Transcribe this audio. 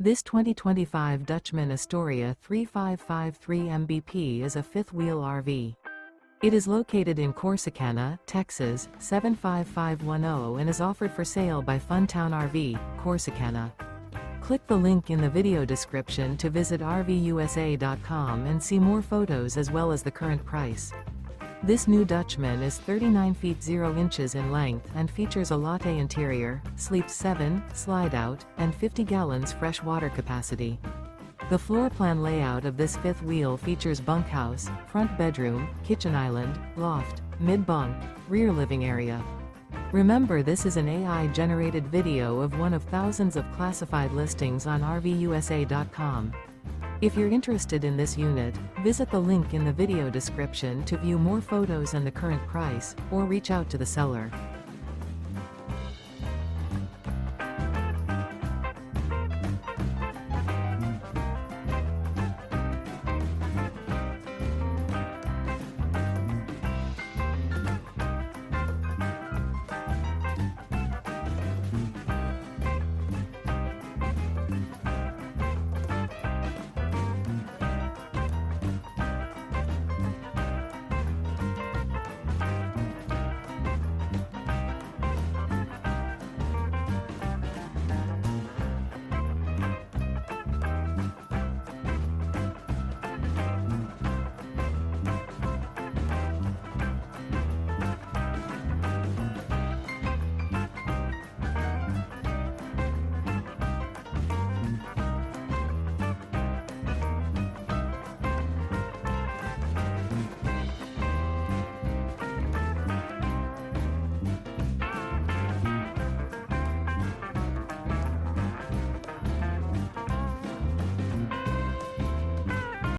This 2025 Dutchmen Astoria 3553 MBP is a fifth-wheel RV. It is located in Corsicana, Texas, 75510 and is offered for sale by Funtown RV, Corsicana. Click the link in the video description to visit RVUSA.com and see more photos as well as the current price. This new Dutchman is 39 feet 0 inches in length and features a LATTE interior, sleeps 7, slide-out, and 50 gallons fresh water capacity. The floor plan layout of this fifth wheel features bunkhouse, front bedroom, kitchen island, loft, mid-bunk, rear living area. Remember, this is an AI-generated video of one of thousands of classified listings on RVUSA.com. If you're interested in this unit, visit the link in the video description to view more photos and the current price, or reach out to the seller.